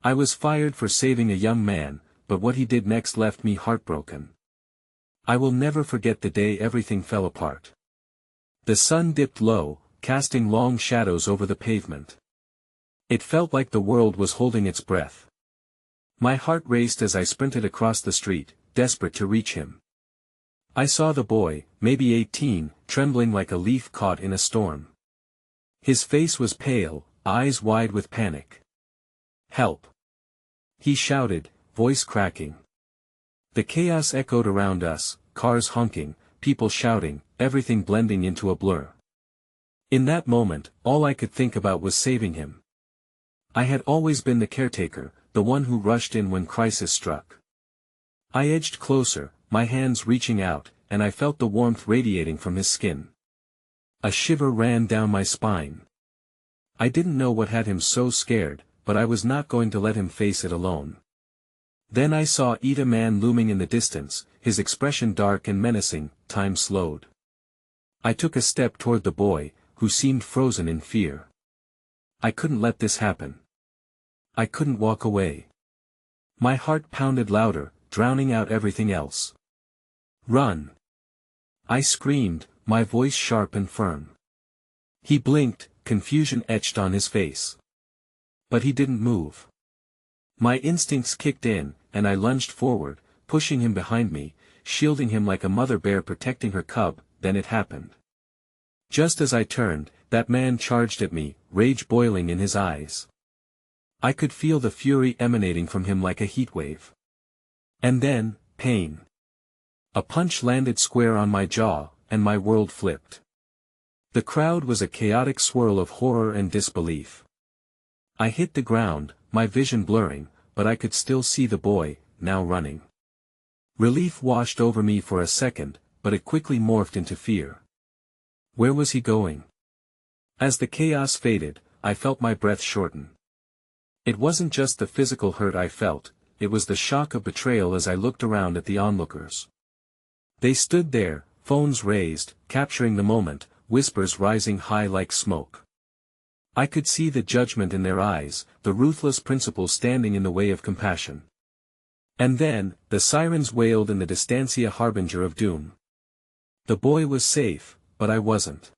I was fired for saving a young man, but what he did next left me heartbroken. I will never forget the day everything fell apart. The sun dipped low, casting long shadows over the pavement. It felt like the world was holding its breath. My heart raced as I sprinted across the street, desperate to reach him. I saw the boy, maybe 18, trembling like a leaf caught in a storm. His face was pale, eyes wide with panic. "Help!" he shouted, voice cracking. The chaos echoed around us, cars honking, people shouting, everything blending into a blur. In that moment, all I could think about was saving him. I had always been the caretaker, the one who rushed in when crisis struck. I edged closer, my hands reaching out, and I felt the warmth radiating from his skin. A shiver ran down my spine. I didn't know what had him so scared, but I was not going to let him face it alone. Then I saw Ida Man looming in the distance, his expression dark and menacing. Time slowed. I took a step toward the boy, who seemed frozen in fear. I couldn't let this happen. I couldn't walk away. My heart pounded louder, drowning out everything else. "Run!" I screamed, my voice sharp and firm. He blinked, confusion etched on his face. But he didn't move. My instincts kicked in, and I lunged forward, pushing him behind me, shielding him like a mother bear protecting her cub. Then it happened. Just as I turned, that man charged at me, rage boiling in his eyes. I could feel the fury emanating from him like a heatwave. And then, pain. A punch landed square on my jaw, and my world flipped. The crowd was a chaotic swirl of horror and disbelief. I hit the ground, my vision blurring, but I could still see the boy, now running. Relief washed over me for a second, but it quickly morphed into fear. Where was he going? As the chaos faded, I felt my breath shorten. It wasn't just the physical hurt I felt, it was the shock of betrayal as I looked around at the onlookers. They stood there, phones raised, capturing the moment, whispers rising high like smoke. I could see the judgment in their eyes, the ruthless principle standing in the way of compassion. And then, the sirens wailed in the distancia, harbinger of doom. The boy was safe, but I wasn't.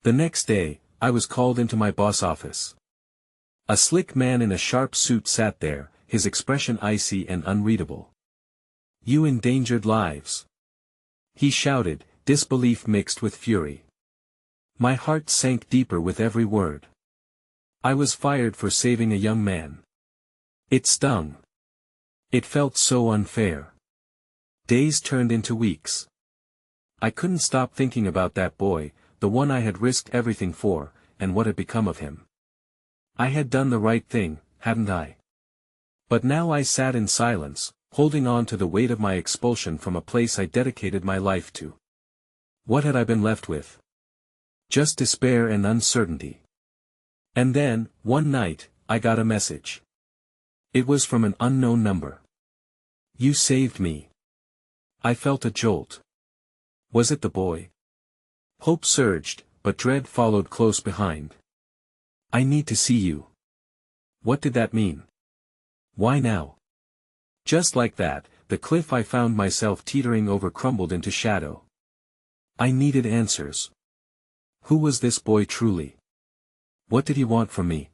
The next day, I was called into my boss' office. A slick man in a sharp suit sat there, his expression icy and unreadable. "You endangered lives," he shouted, disbelief mixed with fury. My heart sank deeper with every word. I was fired for saving a young man. It stung. It felt so unfair. Days turned into weeks. I couldn't stop thinking about that boy, the one I had risked everything for, and what had become of him. I had done the right thing, hadn't I? But now I sat in silence, holding on to the weight of my expulsion from a place I dedicated my life to. What had I been left with? Just despair and uncertainty. And then, one night, I got a message. It was from an unknown number. "You saved me." I felt a jolt. Was it the boy? Hope surged, but dread followed close behind. "I need to see you." What did that mean? Why now? Just like that, the cliff I found myself teetering over crumbled into shadow. I needed answers. Who was this boy truly? What did he want from me?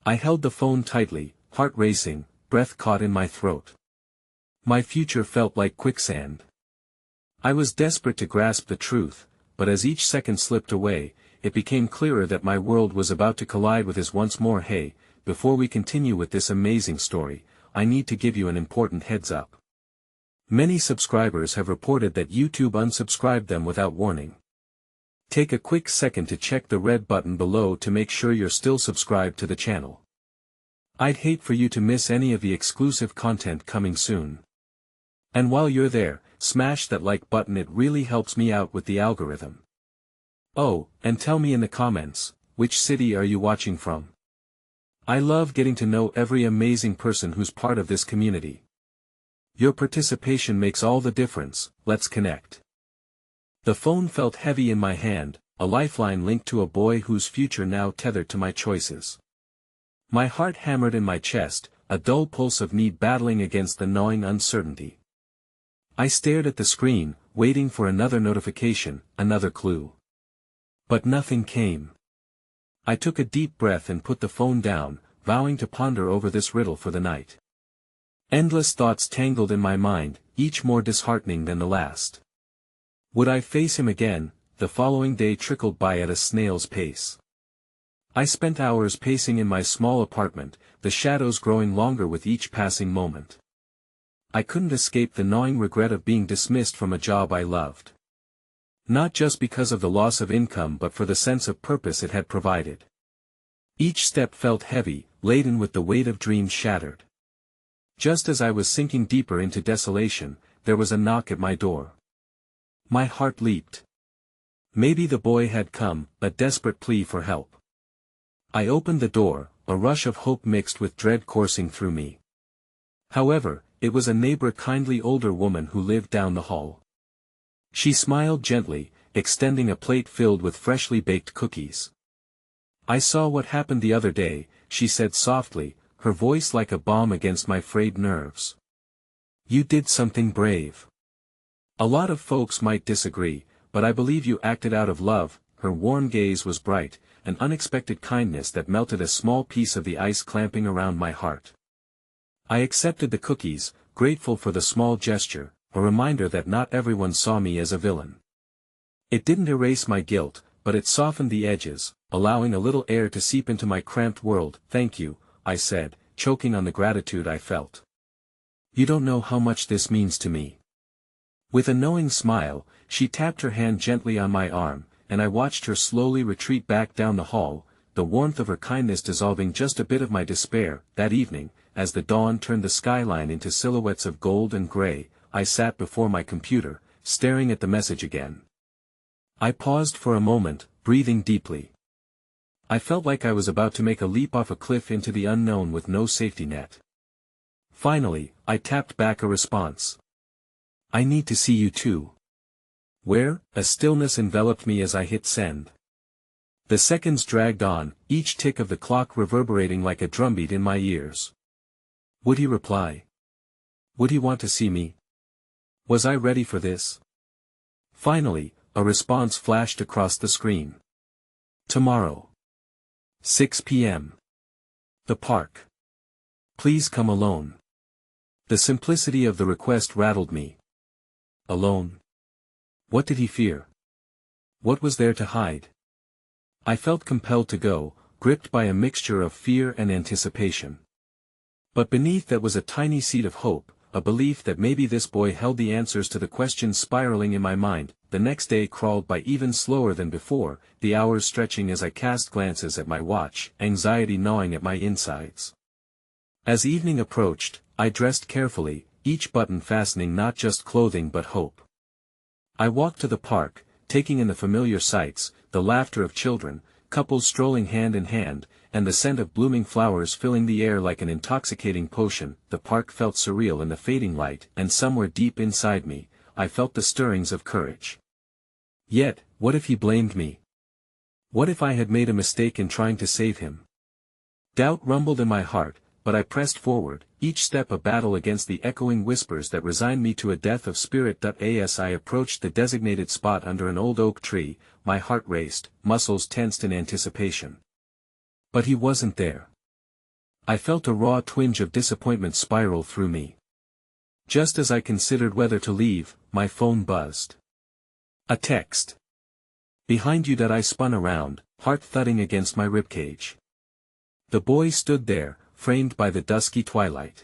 I held the phone tightly, heart racing, breath caught in my throat. My future felt like quicksand. I was desperate to grasp the truth, but as each second slipped away, it became clearer that my world was about to collide with his once more. Hey, before we continue with this amazing story, I need to give you an important heads up. Many subscribers have reported that YouTube unsubscribed them without warning. Take a quick second to check the red button below to make sure you're still subscribed to the channel. I'd hate for you to miss any of the exclusive content coming soon. And while you're there, smash that like button, it really helps me out with the algorithm. Oh, and tell me in the comments, which city are you watching from? I love getting to know every amazing person who's part of this community. Your participation makes all the difference. Let's connect. The phone felt heavy in my hand, a lifeline linked to a boy whose future now tethered to my choices. My heart hammered in my chest, a dull pulse of need battling against the gnawing uncertainty. I stared at the screen, waiting for another notification, another clue. But nothing came. I took a deep breath and put the phone down, vowing to ponder over this riddle for the night. Endless thoughts tangled in my mind, each more disheartening than the last. Would I face him again? The following day trickled by at a snail's pace. I spent hours pacing in my small apartment, the shadows growing longer with each passing moment. I couldn't escape the gnawing regret of being dismissed from a job I loved. Not just because of the loss of income but for the sense of purpose it had provided. Each step felt heavy, laden with the weight of dreams shattered. Just as I was sinking deeper into desolation, there was a knock at my door. My heart leaped. Maybe the boy had come, a desperate plea for help. I opened the door, a rush of hope mixed with dread coursing through me. However, it was a neighbor, kindly older woman who lived down the hall. She smiled gently, extending a plate filled with freshly baked cookies. "I saw what happened the other day," she said softly, her voice like a balm against my frayed nerves. "You did something brave. A lot of folks might disagree, but I believe you acted out of love." Her warm gaze was bright, an unexpected kindness that melted a small piece of the ice clamping around my heart. I accepted the cookies, grateful for the small gesture, a reminder that not everyone saw me as a villain. It didn't erase my guilt, but it softened the edges, allowing a little air to seep into my cramped world. "Thank you," I said, choking on the gratitude I felt. "You don't know how much this means to me." With a knowing smile, she tapped her hand gently on my arm, and I watched her slowly retreat back down the hall, the warmth of her kindness dissolving just a bit of my despair. That evening, as the dawn turned the skyline into silhouettes of gold and gray, I sat before my computer, staring at the message again. I paused for a moment, breathing deeply. I felt like I was about to make a leap off a cliff into the unknown with no safety net. Finally, I tapped back a response. "I need to see you too." "Where?" A stillness enveloped me as I hit send. The seconds dragged on, each tick of the clock reverberating like a drumbeat in my ears. Would he reply? Would he want to see me? Was I ready for this? Finally, a response flashed across the screen. "Tomorrow. 6 p.m. The park. Please come alone." The simplicity of the request rattled me. Alone? What did he fear? What was there to hide? I felt compelled to go, gripped by a mixture of fear and anticipation. But beneath that was a tiny seed of hope, a belief that maybe this boy held the answers to the questions spiraling in my mind. The next day crawled by even slower than before, the hours stretching as I cast glances at my watch, anxiety gnawing at my insides. As evening approached, I dressed carefully, each button fastening not just clothing but hope. I walked to the park, taking in the familiar sights, the laughter of children, couples strolling hand in hand, and the scent of blooming flowers filling the air like an intoxicating potion. The park felt surreal in the fading light, and somewhere deep inside me, I felt the stirrings of courage. Yet, what if he blamed me? What if I had made a mistake in trying to save him? Doubt rumbled in my heart, but I pressed forward, each step a battle against the echoing whispers that resigned me to a death of spirit. As I approached the designated spot under an old oak tree, my heart raced, muscles tensed in anticipation. But he wasn't there. I felt a raw twinge of disappointment spiral through me. Just as I considered whether to leave, my phone buzzed. A text. "Behind you." I spun around, heart thudding against my ribcage. The boy stood there, framed by the dusky twilight.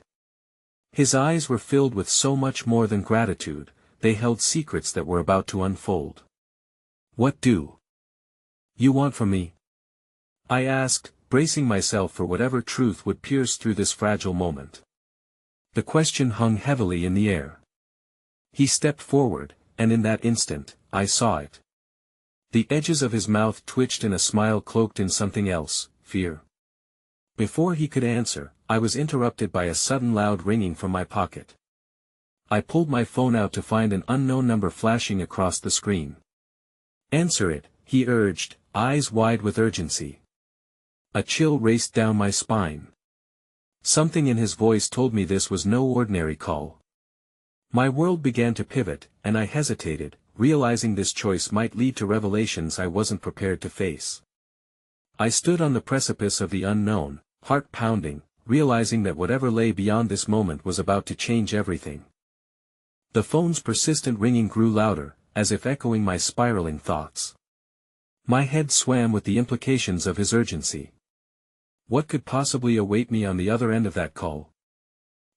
His eyes were filled with so much more than gratitude, they held secrets that were about to unfold. "What do you want from me?" I asked, bracing myself for whatever truth would pierce through this fragile moment. The question hung heavily in the air. He stepped forward, and in that instant, I saw it. The edges of his mouth twitched in a smile cloaked in something else, fear. Before he could answer, I was interrupted by a sudden loud ringing from my pocket. I pulled my phone out to find an unknown number flashing across the screen. "Answer it," he urged, eyes wide with urgency. A chill raced down my spine. Something in his voice told me this was no ordinary call. My world began to pivot, and I hesitated, realizing this choice might lead to revelations I wasn't prepared to face. I stood on the precipice of the unknown, heart pounding, realizing that whatever lay beyond this moment was about to change everything. The phone's persistent ringing grew louder, as if echoing my spiraling thoughts. My head swam with the implications of his urgency. What could possibly await me on the other end of that call?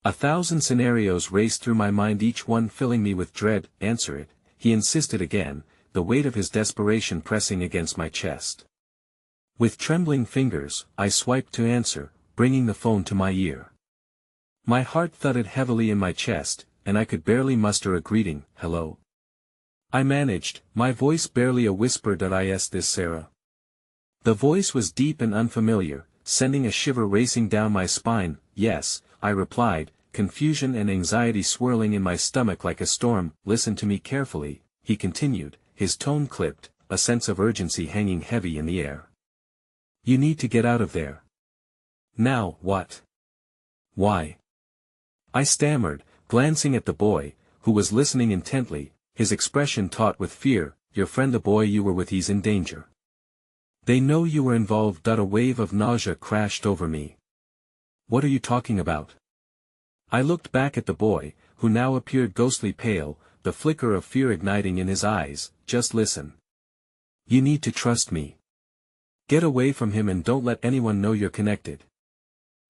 1,000 scenarios raced through my mind, each one filling me with dread. Answer it, he insisted again, the weight of his desperation pressing against my chest. With trembling fingers, I swiped to answer, bringing the phone to my ear. My heart thudded heavily in my chest, and I could barely muster a greeting. Hello? I managed, my voice barely a whisper. Is this Sarah? The voice was deep and unfamiliar, sending a shiver racing down my spine. Yes, I replied, confusion and anxiety swirling in my stomach like a storm. Listen to me carefully, he continued, his tone clipped, a sense of urgency hanging heavy in the air. You need to get out of there. Now. What? Why? I stammered, glancing at the boy, who was listening intently, his expression taut with fear. Your friend, the boy you were with, he's in danger. They know you were involved. A wave of nausea crashed over me. What are you talking about? I looked back at the boy, who now appeared ghostly pale, the flicker of fear igniting in his eyes. Just listen. You need to trust me. Get away from him and don't let anyone know you're connected.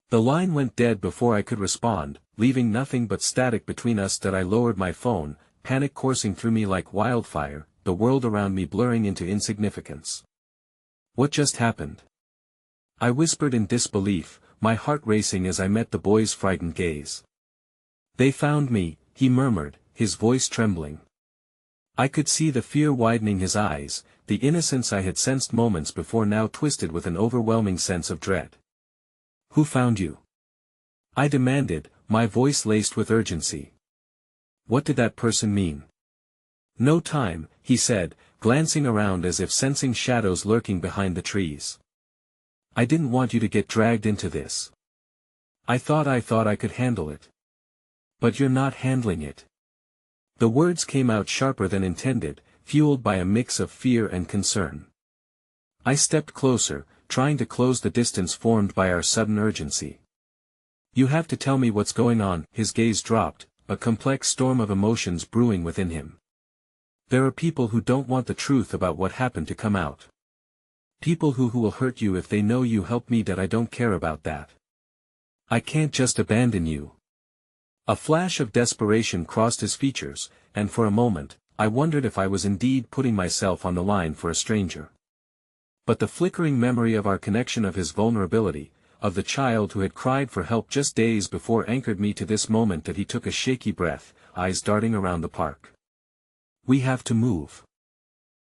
The line went dead before I could respond, leaving nothing but static between us. I lowered my phone, panic coursing through me like wildfire, the world around me blurring into insignificance. What just happened? I whispered in disbelief, my heart racing as I met the boy's frightened gaze. They found me, he murmured, his voice trembling. I could see the fear widening his eyes, the innocence I had sensed moments before now twisted with an overwhelming sense of dread. Who found you? I demanded, my voice laced with urgency. What did that person mean? No time, he said, glancing around as if sensing shadows lurking behind the trees. I didn't want you to get dragged into this. I thought I could handle it. But you're not handling it. The words came out sharper than intended, fueled by a mix of fear and concern. I stepped closer, trying to close the distance formed by our sudden urgency. You have to tell me what's going on. His gaze dropped, a complex storm of emotions brewing within him. There are people who don't want the truth about what happened to come out. People who will hurt you if they know you helped me. I don't care about that. I can't just abandon you. A flash of desperation crossed his features, and for a moment, I wondered if I was indeed putting myself on the line for a stranger. But the flickering memory of our connection, of his vulnerability, of the child who had cried for help just days before, anchored me to this moment. He took a shaky breath, eyes darting around the park. We have to move.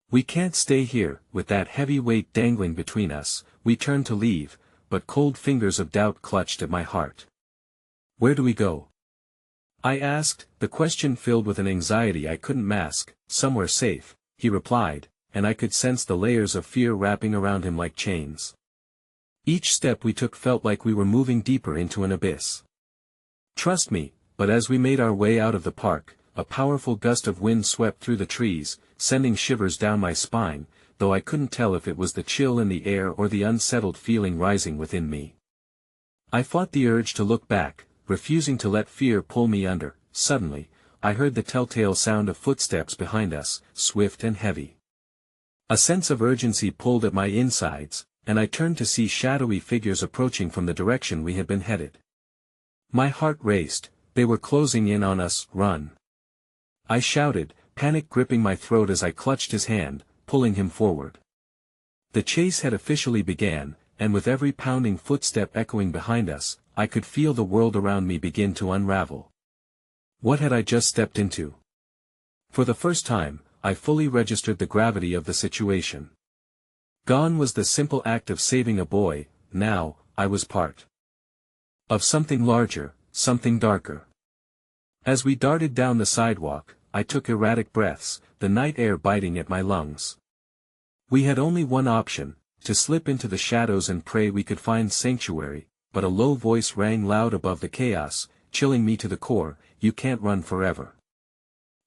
We can't stay here, with that heavy weight dangling between us. We turned to leave, but cold fingers of doubt clutched at my heart. Where do we go? I asked, the question filled with an anxiety I couldn't mask. Somewhere safe, he replied, and I could sense the layers of fear wrapping around him like chains. Each step we took felt like we were moving deeper into an abyss. Trust me. But as we made our way out of the park, a powerful gust of wind swept through the trees, sending shivers down my spine, though I couldn't tell if it was the chill in the air or the unsettled feeling rising within me. I fought the urge to look back, refusing to let fear pull me under. Suddenly, I heard the telltale sound of footsteps behind us, swift and heavy. A sense of urgency pulled at my insides, and I turned to see shadowy figures approaching from the direction we had been headed. My heart raced. They were closing in on us. Run! I shouted, panic gripping my throat as I clutched his hand, pulling him forward. The chase had officially begun, and with every pounding footstep echoing behind us, I could feel the world around me begin to unravel. What had I just stepped into? For the first time, I fully registered the gravity of the situation. Gone was the simple act of saving a boy. Now, I was part of something larger, something darker. As we darted down the sidewalk, I took erratic breaths, the night air biting at my lungs. We had only one option, to slip into the shadows and pray we could find sanctuary, but a low voice rang loud above the chaos, chilling me to the core, "You can't run forever."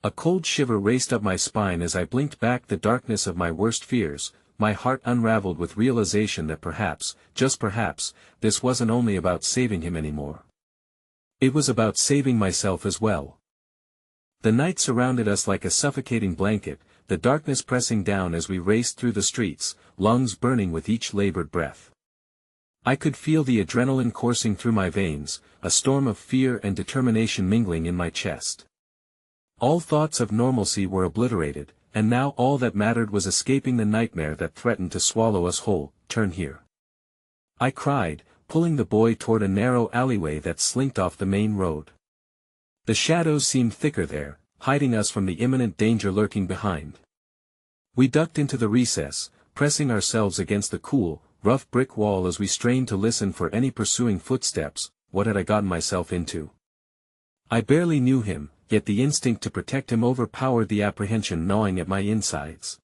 A cold shiver raced up my spine as I blinked back the darkness of my worst fears, my heart unraveled with realization that perhaps, just perhaps, this wasn't only about saving him anymore. It was about saving myself as well. The night surrounded us like a suffocating blanket, the darkness pressing down as we raced through the streets, lungs burning with each labored breath. I could feel the adrenaline coursing through my veins, a storm of fear and determination mingling in my chest. All thoughts of normalcy were obliterated, and now all that mattered was escaping the nightmare that threatened to swallow us whole. "Turn here," I cried, pulling the boy toward a narrow alleyway that slinked off the main road. The shadows seemed thicker there, hiding us from the imminent danger lurking behind. We ducked into the recess, pressing ourselves against the cool, rough brick wall as we strained to listen for any pursuing footsteps. What had I gotten myself into? I barely knew him, yet the instinct to protect him overpowered the apprehension gnawing at my insides.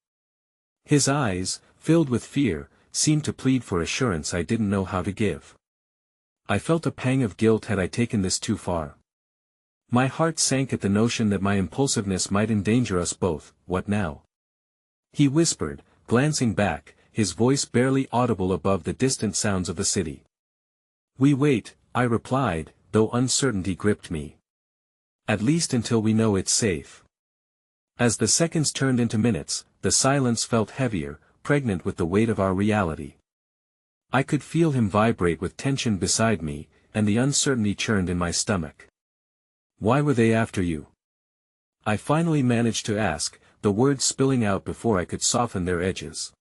His eyes, filled with fear, seemed to plead for assurance I didn't know how to give. I felt a pang of guilt had I taken this too far. My heart sank at the notion that my impulsiveness might endanger us both. "What now?" he whispered, glancing back, his voice barely audible above the distant sounds of the city. "We wait," I replied, though uncertainty gripped me. "At least until we know it's safe." As the seconds turned into minutes, the silence felt heavier, pregnant with the weight of our reality. I could feel him vibrate with tension beside me, and the uncertainty churned in my stomach. "Why were they after you?" I finally managed to ask, the words spilling out before I could soften their edges.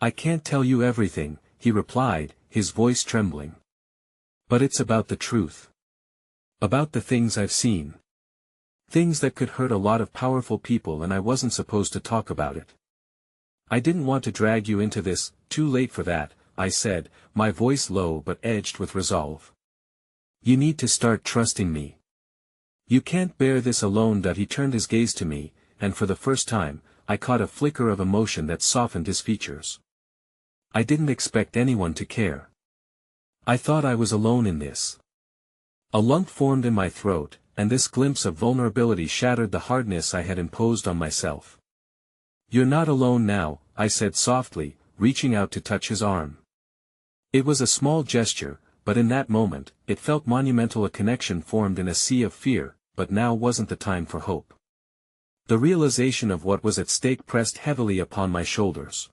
"I can't tell you everything," he replied, his voice trembling. "But it's about the truth. About the things I've seen. Things that could hurt a lot of powerful people, and I wasn't supposed to talk about it. I didn't want to drag you into this. Too late for that," I said, my voice low but edged with resolve. "You need to start trusting me. You can't bear this alone." He turned his gaze to me, and for the first time, I caught a flicker of emotion that softened his features. I didn't expect anyone to care. I thought I was alone in this. A lump formed in my throat, and this glimpse of vulnerability shattered the hardness I had imposed on myself. "You're not alone now," I said softly, reaching out to touch his arm. It was a small gesture, but in that moment, it felt monumental. A connection formed in a sea of fear, but now wasn't the time for hope. The realization of what was at stake pressed heavily upon my shoulders.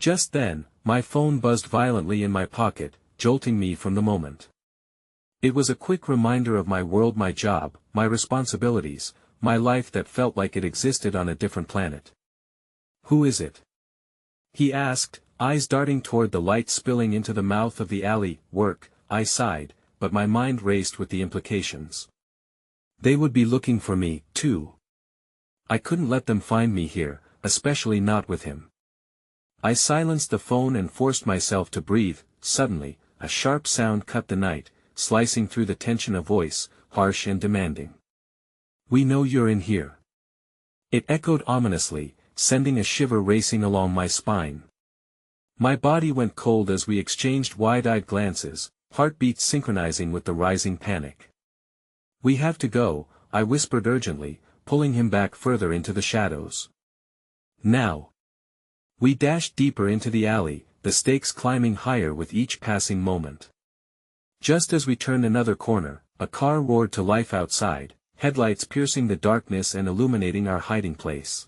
Just then, my phone buzzed violently in my pocket, jolting me from the moment. It was a quick reminder of my world, my job, my responsibilities, my life that felt like it existed on a different planet. "Who is it?" he asked, eyes darting toward the light spilling into the mouth of the alley. "Work," I sighed, but my mind raced with the implications. They would be looking for me, too. I couldn't let them find me here, especially not with him. I silenced the phone and forced myself to breathe. Suddenly, a sharp sound cut the night, slicing through the tension. A voice, harsh and demanding. "We know you're in here." It echoed ominously, sending a shiver racing along my spine. My body went cold as we exchanged wide-eyed glances, heartbeats synchronizing with the rising panic. "We have to go," I whispered urgently, pulling him back further into the shadows. "Now." We dashed deeper into the alley, the stakes climbing higher with each passing moment. Just as we turned another corner, a car roared to life outside, headlights piercing the darkness and illuminating our hiding place.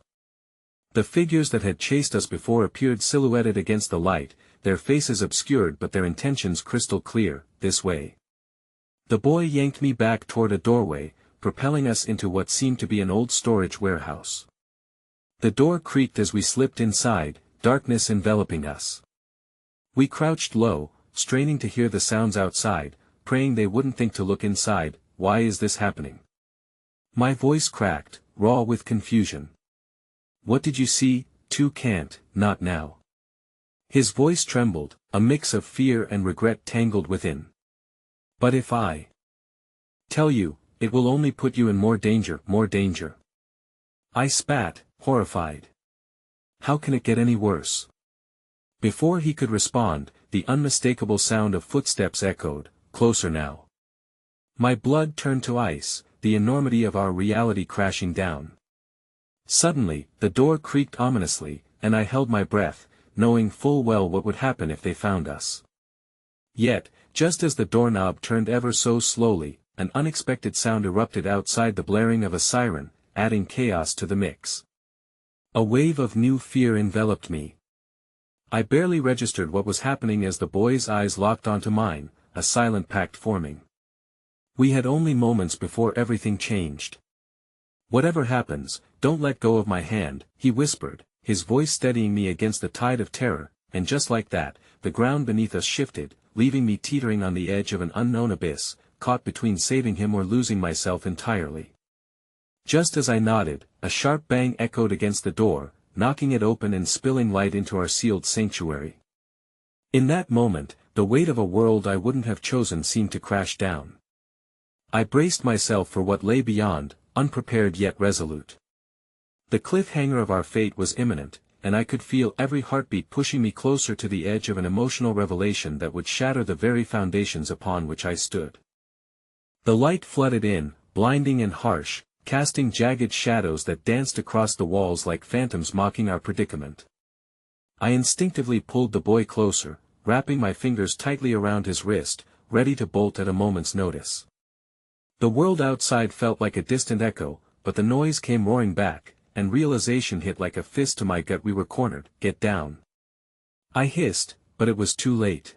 The figures that had chased us before appeared silhouetted against the light, their faces obscured but their intentions crystal clear. "This way." The boy yanked me back toward a doorway, propelling us into what seemed to be an old storage warehouse. The door creaked as we slipped inside, darkness enveloping us. We crouched low, straining to hear the sounds outside, praying they wouldn't think to look inside. "Why is this happening?" My voice cracked, raw with confusion. "What did you see?" Can't, not now." His voice trembled, a mix of fear and regret tangled within. "But if I tell you, it will only put you in more danger, more danger." I spat, horrified. "How can it get any worse?" Before he could respond, the unmistakable sound of footsteps echoed, closer now. My blood turned to ice, the enormity of our reality crashing down. Suddenly, the door creaked ominously, and I held my breath, knowing full well what would happen if they found us. Yet, just as the doorknob turned ever so slowly, an unexpected sound erupted outside, the blaring of a siren, adding chaos to the mix. A wave of new fear enveloped me. I barely registered what was happening as the boy's eyes locked onto mine, a silent pact forming. We had only moments before everything changed. "Whatever happens, don't let go of my hand," he whispered, his voice steadying me against the tide of terror, and just like that, the ground beneath us shifted, leaving me teetering on the edge of an unknown abyss, caught between saving him or losing myself entirely. Just as I nodded, a sharp bang echoed against the door, knocking it open and spilling light into our sealed sanctuary. In that moment, the weight of a world I wouldn't have chosen seemed to crash down. I braced myself for what lay beyond, unprepared yet resolute. The cliffhanger of our fate was imminent, and I could feel every heartbeat pushing me closer to the edge of an emotional revelation that would shatter the very foundations upon which I stood. The light flooded in, blinding and harsh, casting jagged shadows that danced across the walls like phantoms mocking our predicament. I instinctively pulled the boy closer, wrapping my fingers tightly around his wrist, ready to bolt at a moment's notice. The world outside felt like a distant echo, but the noise came roaring back, and realization hit like a fist to my gut. We were cornered. "Get down!" I hissed, but it was too late.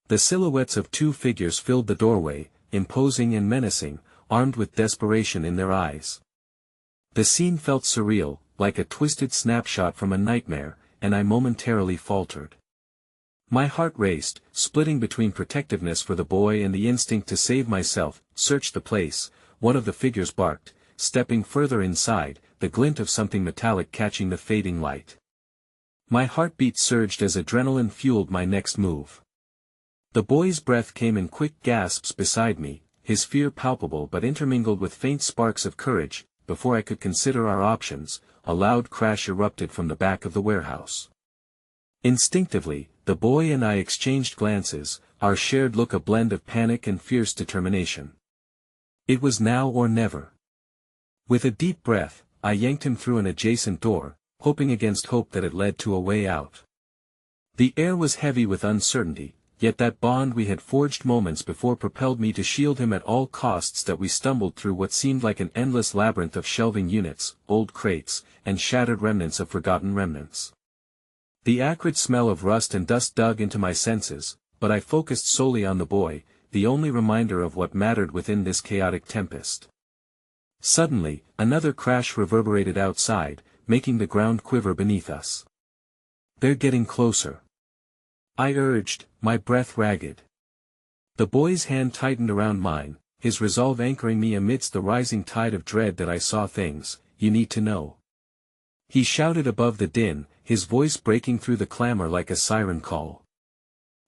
The silhouettes of two figures filled the doorway, imposing and menacing, armed with desperation in their eyes. The scene felt surreal, like a twisted snapshot from a nightmare, and I momentarily faltered. My heart raced, splitting between protectiveness for the boy and the instinct to save myself. "Search the place," one of the figures barked, stepping further inside, the glint of something metallic catching the fading light. My heartbeat surged as adrenaline fueled my next move. The boy's breath came in quick gasps beside me, his fear palpable but intermingled with faint sparks of courage. Before I could consider our options, a loud crash erupted from the back of the warehouse. Instinctively, the boy and I exchanged glances, our shared look a blend of panic and fierce determination. It was now or never. With a deep breath, I yanked him through an adjacent door, hoping against hope that it led to a way out. The air was heavy with uncertainty, yet that bond we had forged moments before propelled me to shield him at all costs. That we stumbled through what seemed like an endless labyrinth of shelving units, old crates, and shattered remnants of forgotten remnants. The acrid smell of rust and dust dug into my senses, but I focused solely on the boy, the only reminder of what mattered within this chaotic tempest. Suddenly, another crash reverberated outside, making the ground quiver beneath us. "They're getting closer," I urged, my breath ragged. The boy's hand tightened around mine, his resolve anchoring me amidst the rising tide of dread. "That I saw things you need to know," he shouted above the din, his voice breaking through the clamor like a siren call.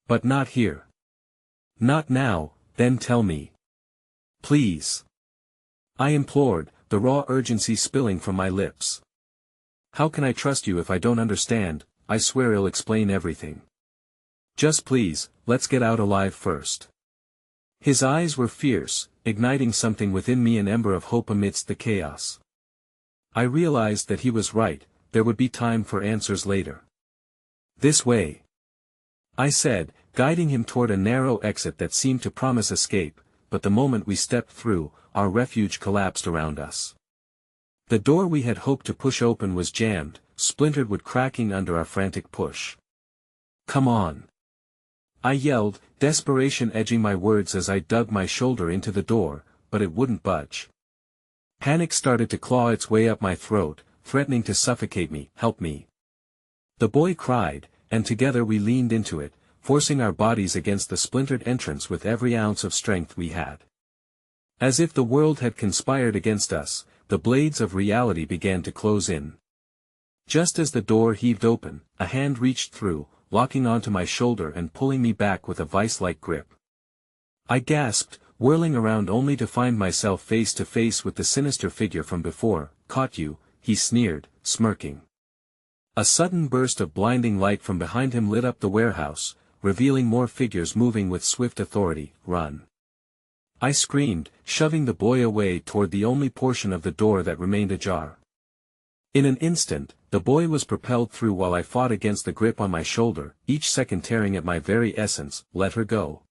"But not here. Not now." "Then tell me. Please," I implored, the raw urgency spilling from my lips. "How can I trust you if I don't understand? I swear I'll explain everything. Just please, let's get out alive first." His eyes were fierce, igniting something within me, an ember of hope amidst the chaos. I realized that he was right, there would be time for answers later. "This way," I said, guiding him toward a narrow exit that seemed to promise escape, but the moment we stepped through, our refuge collapsed around us. The door we had hoped to push open was jammed, splintered wood cracking under our frantic push. "Come on," I yelled, desperation edging my words as I dug my shoulder into the door, but it wouldn't budge. Panic started to claw its way up my throat, threatening to suffocate me. "Help me," the boy cried, and together we leaned into it, forcing our bodies against the splintered entrance with every ounce of strength we had. As if the world had conspired against us, the blades of reality began to close in. Just as the door heaved open, a hand reached through, locking onto my shoulder and pulling me back with a vice-like grip. I gasped, whirling around only to find myself face to face with the sinister figure from before. "Caught you," he sneered, smirking. A sudden burst of blinding light from behind him lit up the warehouse, revealing more figures moving with swift authority. "Run!" I screamed, shoving the boy away toward the only portion of the door that remained ajar. In an instant, the boy was propelled through while I fought against the grip on my shoulder, each second tearing at my very essence. "Let her go!"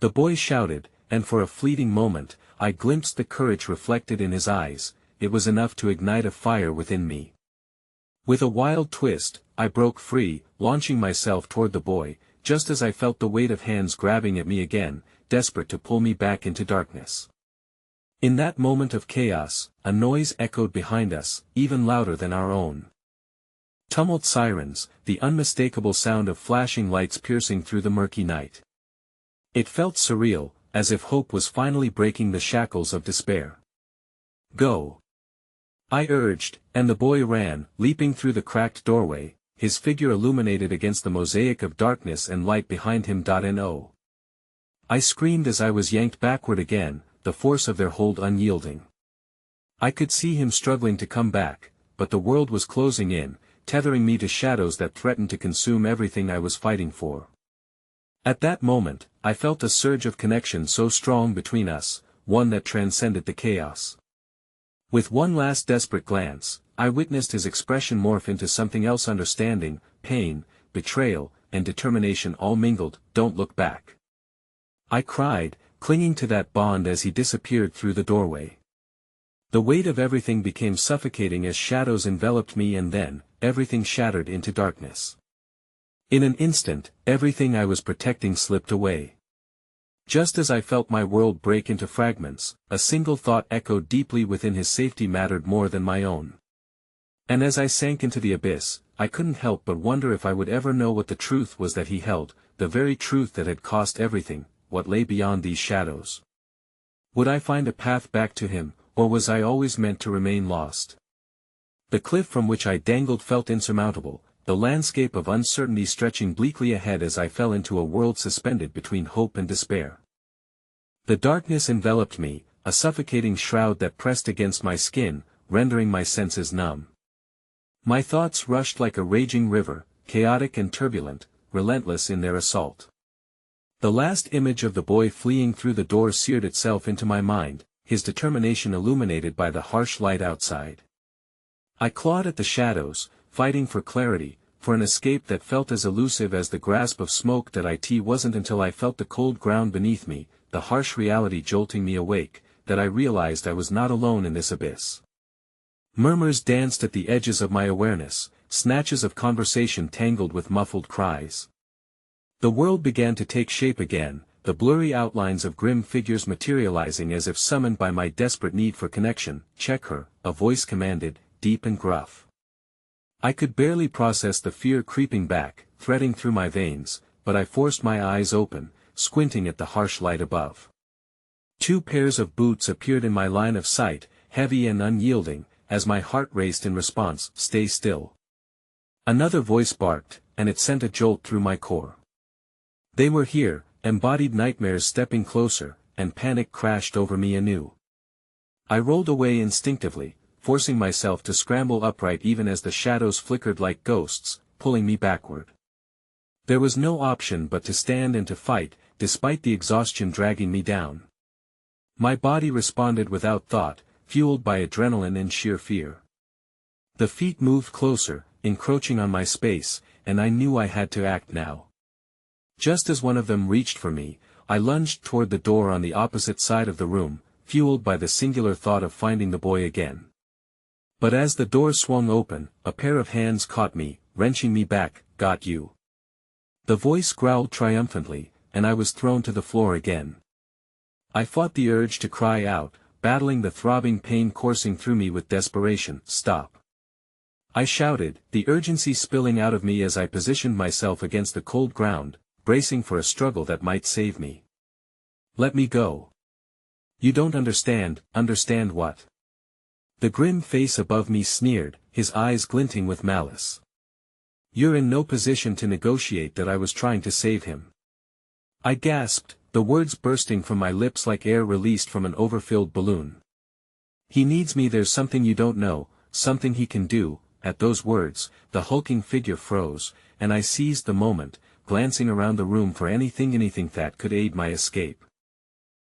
The boy shouted, and for a fleeting moment, I glimpsed the courage reflected in his eyes. It was enough to ignite a fire within me. With a wild twist, I broke free, launching myself toward the boy, just as I felt the weight of hands grabbing at me again, desperate to pull me back into darkness. In that moment of chaos, a noise echoed behind us, even louder than our own. Tumult sirens, the unmistakable sound of flashing lights piercing through the murky night. It felt surreal, as if hope was finally breaking the shackles of despair. "Go!" I urged, and the boy ran, leaping through the cracked doorway, his figure illuminated against the mosaic of darkness and light behind him. No! I screamed as I was yanked backward again, the force of their hold unyielding. I could see him struggling to come back, but the world was closing in, tethering me to shadows that threatened to consume everything I was fighting for. At that moment, I felt a surge of connection so strong between us, one that transcended the chaos. With one last desperate glance, I witnessed his expression morph into something else: understanding, pain, betrayal, and determination all mingled. "Don't look back!" I cried, clinging to that bond as he disappeared through the doorway. The weight of everything became suffocating as shadows enveloped me, and then, everything shattered into darkness. In an instant, everything I was protecting slipped away. Just as I felt my world break into fragments, a single thought echoed deeply within: his safety mattered more than my own. And as I sank into the abyss, I couldn't help but wonder if I would ever know what the truth was that he held, the very truth that had cost everything, what lay beyond these shadows. Would I find a path back to him, or was I always meant to remain lost? The cliff from which I dangled felt insurmountable, the landscape of uncertainty stretching bleakly ahead as I fell into a world suspended between hope and despair. The darkness enveloped me, a suffocating shroud that pressed against my skin, rendering my senses numb. My thoughts rushed like a raging river, chaotic and turbulent, relentless in their assault. The last image of the boy fleeing through the door seared itself into my mind, his determination illuminated by the harsh light outside. I clawed at the shadows, fighting for clarity, for an escape that felt as elusive as the grasp of smoke. It wasn't until I felt the cold ground beneath me, the harsh reality jolting me awake, that I realized I was not alone in this abyss. Murmurs danced at the edges of my awareness, snatches of conversation tangled with muffled cries. The world began to take shape again, the blurry outlines of grim figures materializing as if summoned by my desperate need for connection. "Check her," a voice commanded, deep and gruff. I could barely process the fear creeping back, threading through my veins, but I forced my eyes open, squinting at the harsh light above. 2 pairs of boots appeared in my line of sight, heavy and unyielding, as my heart raced in response. "Stay still." Another voice barked, and it sent a jolt through my core. They were here, embodied nightmares stepping closer, and panic crashed over me anew. I rolled away instinctively, forcing myself to scramble upright even as the shadows flickered like ghosts, pulling me backward. There was no option but to stand and to fight, despite the exhaustion dragging me down. My body responded without thought, fueled by adrenaline and sheer fear. The feet moved closer, encroaching on my space, and I knew I had to act now. Just as one of them reached for me, I lunged toward the door on the opposite side of the room, fueled by the singular thought of finding the boy again. But as the door swung open, a pair of hands caught me, wrenching me back. "Got you." The voice growled triumphantly, and I was thrown to the floor again. I fought the urge to cry out, battling the throbbing pain coursing through me with desperation. "Stop!" I shouted, the urgency spilling out of me as I positioned myself against the cold ground, bracing for a struggle that might save me. "Let me go." "You don't understand." "Understand what?" The grim face above me sneered, his eyes glinting with malice. "You're in no position to negotiate." That I was trying to save him. I gasped, the words bursting from my lips like air released from an overfilled balloon. "He needs me. There's something you don't know, something he can do, At those words, the hulking figure froze, and I seized the moment, glancing around the room for anything that could aid my escape.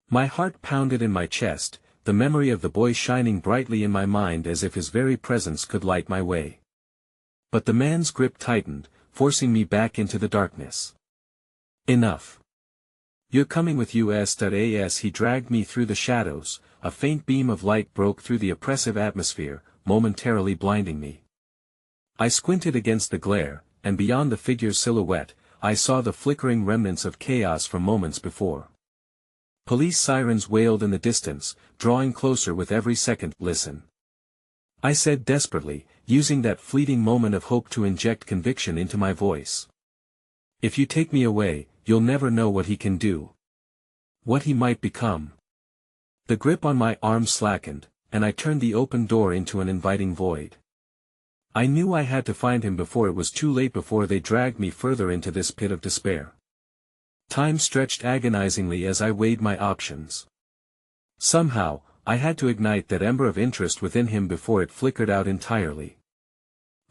My heart pounded in my chest, the memory of the boy shining brightly in my mind as if his very presence could light my way. But the man's grip tightened, forcing me back into the darkness. Enough. You're coming with us. He dragged me through the shadows, a faint beam of light broke through the oppressive atmosphere, momentarily blinding me. I squinted against the glare, and beyond the figure's silhouette, I saw the flickering remnants of chaos from moments before. Police sirens wailed in the distance, drawing closer with every second. Listen. I said desperately, using that fleeting moment of hope to inject conviction into my voice. If you take me away, you'll never know what he can do. What he might become. The grip on my arm slackened, and I turned the open door into an inviting void. I knew I had to find him before it was too late, before they dragged me further into this pit of despair. Time stretched agonizingly as I weighed my options. Somehow, I had to ignite that ember of interest within him before it flickered out entirely.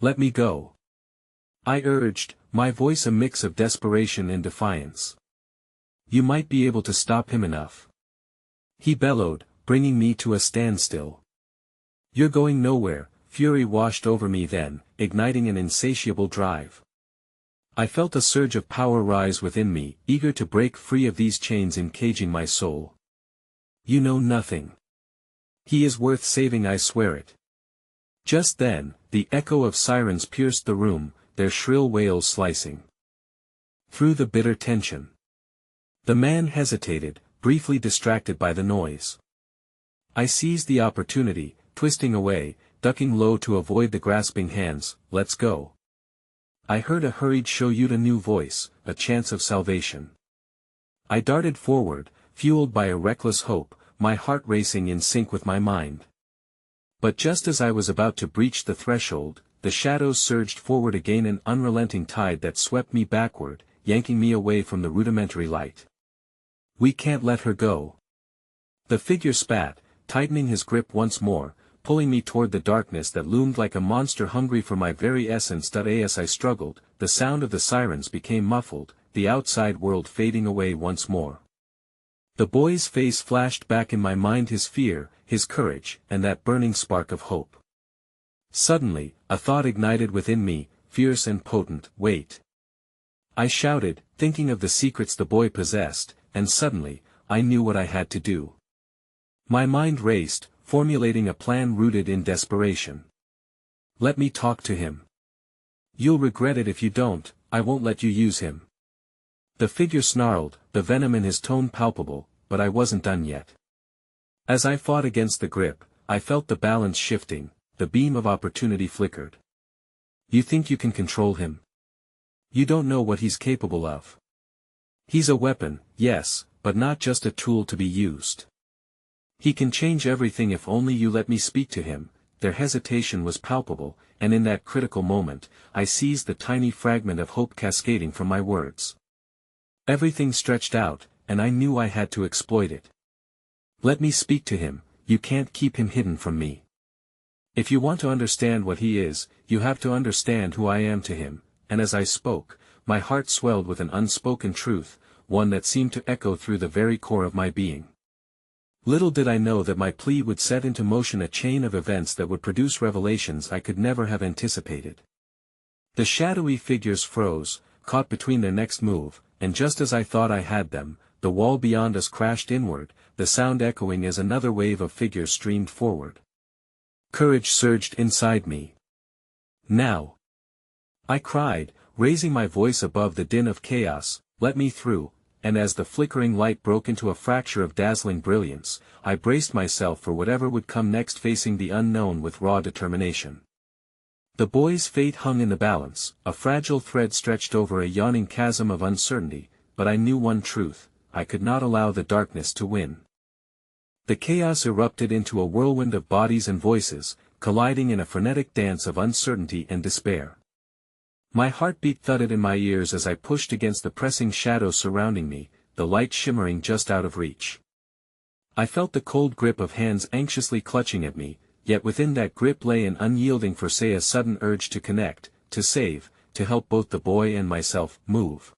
Let me go. I urged, my voice a mix of desperation and defiance. You might be able to stop him enough. He bellowed, bringing me to a standstill. You're going nowhere. Fury washed over me then, igniting an insatiable drive. I felt a surge of power rise within me, eager to break free of these chains encaging my soul. You know nothing. He is worth saving, I swear it. Just then, the echo of sirens pierced the room, their shrill wails slicing through the bitter tension. The man hesitated, briefly distracted by the noise. I seized the opportunity, twisting away, ducking low to avoid the grasping hands. Let's go. I heard a hurried show you a new voice, a chance of salvation. I darted forward, fueled by a reckless hope, my heart racing in sync with my mind. But just as I was about to breach the threshold, the shadows surged forward again, an unrelenting tide that swept me backward, yanking me away from the rudimentary light. We can't let her go. The figure spat, tightening his grip once more, pulling me toward the darkness that loomed like a monster hungry for my very essence. As I struggled, the sound of the sirens became muffled, the outside world fading away once more. The boy's face flashed back in my mind, his fear, his courage, and that burning spark of hope. Suddenly, a thought ignited within me, fierce and potent. Wait. I shouted, thinking of the secrets the boy possessed, and suddenly, I knew what I had to do. My mind raced, formulating a plan rooted in desperation. Let me talk to him. You'll regret it if you don't. I won't let you use him. The figure snarled, the venom in his tone palpable, but I wasn't done yet. As I fought against the grip, I felt the balance shifting, the beam of opportunity flickered. You think you can control him? You don't know what he's capable of. He's a weapon, yes, but not just a tool to be used. He can change everything if only you let me speak to him. Their hesitation was palpable, and in that critical moment, I seized the tiny fragment of hope cascading from my words. Everything stretched out, and I knew I had to exploit it. Let me speak to him. You can't keep him hidden from me. If you want to understand what he is, you have to understand who I am to him. And as I spoke, my heart swelled with an unspoken truth, one that seemed to echo through the very core of my being. Little did I know that my plea would set into motion a chain of events that would produce revelations I could never have anticipated. The shadowy figures froze, caught between their next move, and just as I thought I had them, the wall beyond us crashed inward, the sound echoing as another wave of figures streamed forward. Courage surged inside me. Now! I cried, raising my voice above the din of chaos, let me through. And as the flickering light broke into a fracture of dazzling brilliance, I braced myself for whatever would come next, facing the unknown with raw determination. The boy's fate hung in the balance, a fragile thread stretched over a yawning chasm of uncertainty, but I knew one truth: I could not allow the darkness to win. The chaos erupted into a whirlwind of bodies and voices, colliding in a frenetic dance of uncertainty and despair. My heartbeat thudded in my ears as I pushed against the pressing shadows surrounding me, the light shimmering just out of reach. I felt the cold grip of hands anxiously clutching at me, yet within that grip lay an unyielding a sudden urge to connect, to save, to help both the boy and myself move.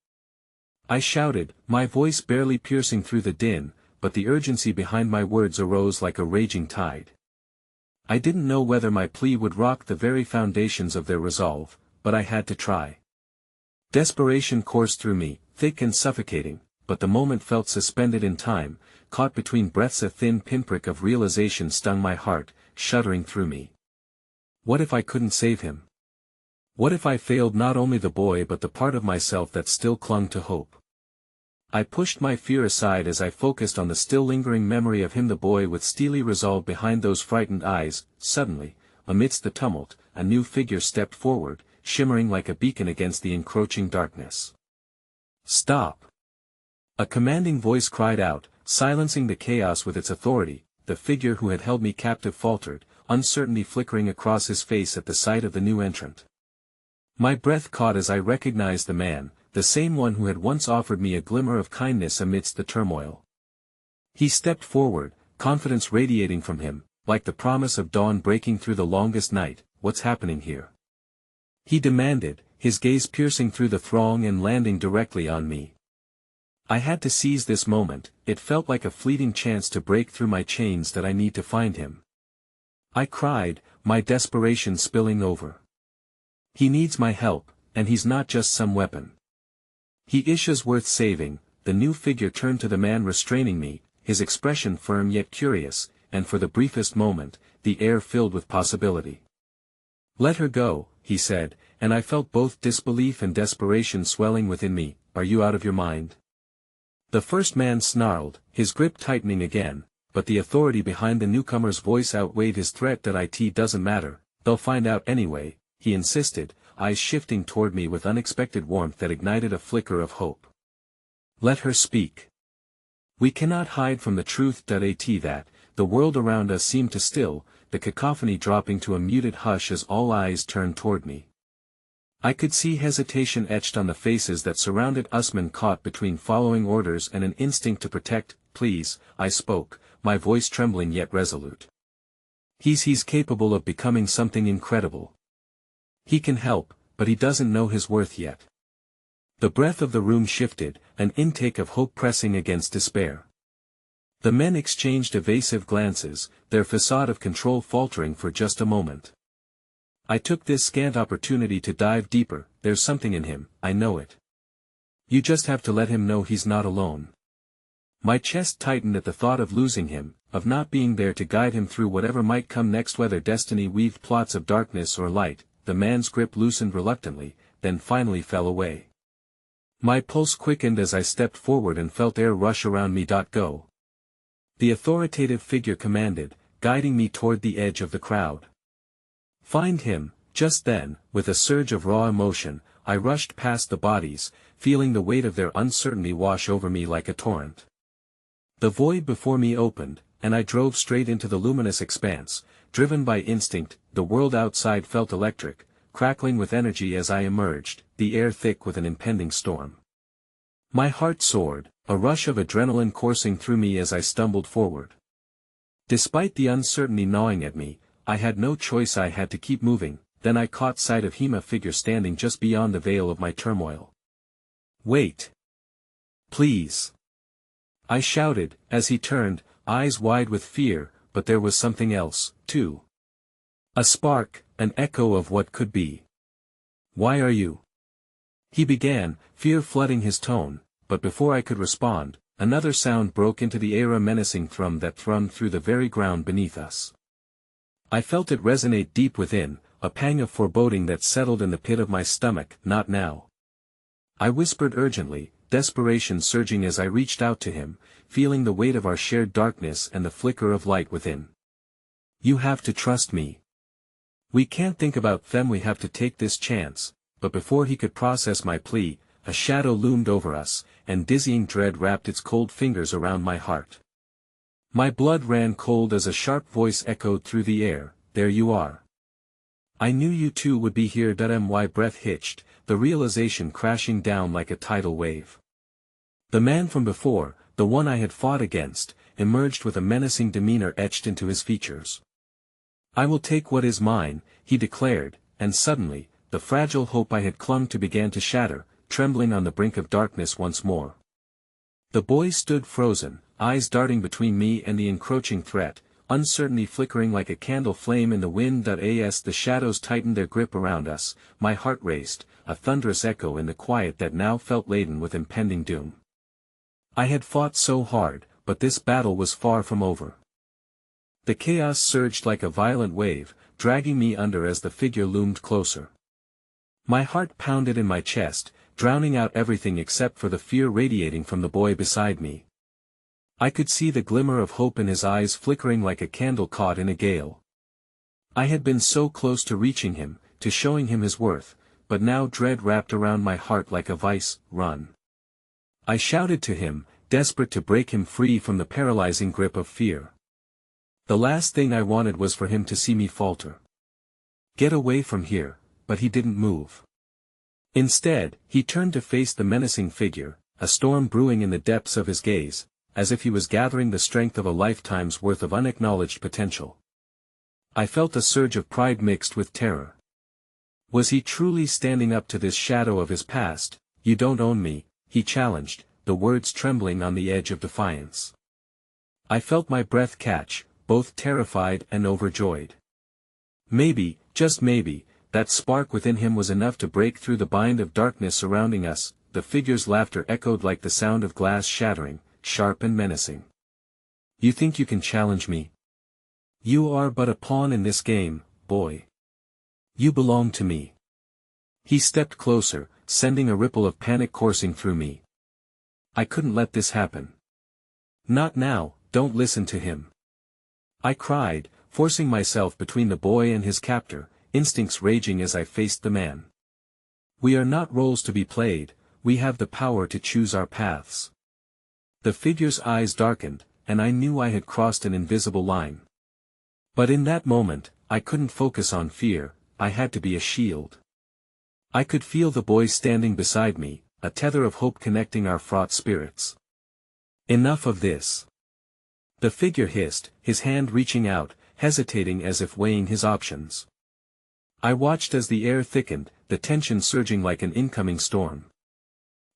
I shouted, my voice barely piercing through the din, but the urgency behind my words arose like a raging tide. I didn't know whether my plea would rock the very foundations of their resolve, but I had to try. Desperation coursed through me, thick and suffocating, but the moment felt suspended in time, caught between breaths. A thin pinprick of realization stung my heart, shuddering through me. What if I couldn't save him? What if I failed not only the boy but the part of myself that still clung to hope? I pushed my fear aside as I focused on the still lingering memory of him, the boy with steely resolve behind those frightened eyes. Suddenly, amidst the tumult, a new figure stepped forward, shimmering like a beacon against the encroaching darkness. Stop! A commanding voice cried out, silencing the chaos with its authority. The figure who had held me captive faltered, uncertainty flickering across his face at the sight of the new entrant. My breath caught as I recognized the man, the same one who had once offered me a glimmer of kindness amidst the turmoil. He stepped forward, confidence radiating from him, like the promise of dawn breaking through the longest night. What's happening here? He demanded, his gaze piercing through the throng and landing directly on me. I had to seize this moment. It felt like a fleeting chance to break through my chains. That I need to find him. I cried, my desperation spilling over. He needs my help, and he's not just some weapon. He is worth saving. The new figure turned to the man restraining me, his expression firm yet curious, and for the briefest moment, the air filled with possibility. Let her go, he said, and I felt both disbelief and desperation swelling within me. Are you out of your mind? The first man snarled, his grip tightening again, but the authority behind the newcomer's voice outweighed his threat. That it doesn't matter, they'll find out anyway, he insisted, eyes shifting toward me with unexpected warmth that ignited a flicker of hope. Let her speak. We cannot hide from the truth. That the world around us seemed to still, the cacophony dropping to a muted hush as all eyes turned toward me. I could see hesitation etched on the faces that surrounded us, men caught between following orders and an instinct to protect. Please, I spoke, my voice trembling yet resolute. He's capable of becoming something incredible. He can help, but he doesn't know his worth yet. The breath of the room shifted, an intake of hope pressing against despair. The men exchanged evasive glances, their facade of control faltering for just a moment. I took this scant opportunity to dive deeper. There's something in him, I know it. You just have to let him know he's not alone. My chest tightened at the thought of losing him, of not being there to guide him through whatever might come next, whether destiny weaved plots of darkness or light. The man's grip loosened reluctantly, then finally fell away. My pulse quickened as I stepped forward and felt air rush around me. Go. The authoritative figure commanded, guiding me toward the edge of the crowd. Find him. Just then, with a surge of raw emotion, I rushed past the bodies, feeling the weight of their uncertainty wash over me like a torrent. The void before me opened, and I drove straight into the luminous expanse, driven by instinct. The world outside felt electric, crackling with energy as I emerged, the air thick with an impending storm. My heart soared, a rush of adrenaline coursing through me as I stumbled forward. Despite the uncertainty gnawing at me, I had no choice. I had to keep moving. Then I caught sight of him, a figure standing just beyond the veil of my turmoil. Wait. Please. I shouted, as he turned, eyes wide with fear, but there was something else, too. A spark, an echo of what could be. Why are you? He began, fear flooding his tone, but before I could respond, another sound broke into the air, a menacing thrum that thrummed through the very ground beneath us. I felt it resonate deep within, a pang of foreboding that settled in the pit of my stomach. Not now. I whispered urgently, desperation surging as I reached out to him, feeling the weight of our shared darkness and the flicker of light within. You have to trust me. We can't think about them, we have to take this chance. But before he could process my plea, a shadow loomed over us, and dizzying dread wrapped its cold fingers around my heart. My blood ran cold as a sharp voice echoed through the air, there you are. I knew you two would be here. My breath hitched, the realization crashing down like a tidal wave. The man from before, the one I had fought against, emerged with a menacing demeanor etched into his features. I will take what is mine, he declared, and suddenly, the fragile hope I had clung to began to shatter, trembling on the brink of darkness once more. The boy stood frozen, eyes darting between me and the encroaching threat, uncertainty flickering like a candle flame in the wind. As the shadows tightened their grip around us, my heart raced, a thunderous echo in the quiet that now felt laden with impending doom. I had fought so hard, but this battle was far from over. The chaos surged like a violent wave, dragging me under as the figure loomed closer. My heart pounded in my chest, drowning out everything except for the fear radiating from the boy beside me. I could see the glimmer of hope in his eyes flickering like a candle caught in a gale. I had been so close to reaching him, to showing him his worth, but now dread wrapped around my heart like a vice. Run! I shouted to him, desperate to break him free from the paralyzing grip of fear. The last thing I wanted was for him to see me falter. Get away from here, but he didn't move. Instead, he turned to face the menacing figure, a storm brewing in the depths of his gaze, as if he was gathering the strength of a lifetime's worth of unacknowledged potential. I felt a surge of pride mixed with terror. Was he truly standing up to this shadow of his past? You don't own me, he challenged, the words trembling on the edge of defiance. I felt my breath catch, both terrified and overjoyed. Maybe, just maybe, that spark within him was enough to break through the bind of darkness surrounding us. The figure's laughter echoed like the sound of glass shattering, sharp and menacing. You think you can challenge me? You are but a pawn in this game, boy. You belong to me. He stepped closer, sending a ripple of panic coursing through me. I couldn't let this happen. Not now, don't listen to him. I cried, forcing myself between the boy and his captor, instincts raging as I faced the man. We are not roles to be played, we have the power to choose our paths. The figure's eyes darkened, and I knew I had crossed an invisible line. But in that moment, I couldn't focus on fear, I had to be a shield. I could feel the boy standing beside me, a tether of hope connecting our fraught spirits. Enough of this. The figure hissed, his hand reaching out, hesitating as if weighing his options. I watched as the air thickened, the tension surging like an incoming storm.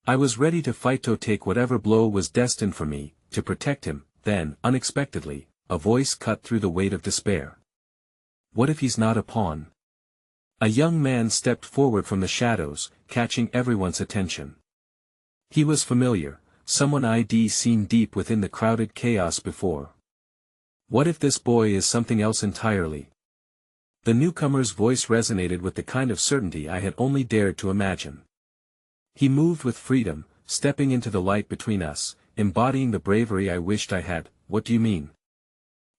I was ready to fight to take whatever blow was destined for me, to protect him. Then, unexpectedly, a voice cut through the weight of despair. What if he's not a pawn? A young man stepped forward from the shadows, catching everyone's attention. He was familiar, someone I'd seen deep within the crowded chaos before. What if this boy is something else entirely? The newcomer's voice resonated with the kind of certainty I had only dared to imagine. He moved with freedom, stepping into the light between us, embodying the bravery I wished I had. What do you mean?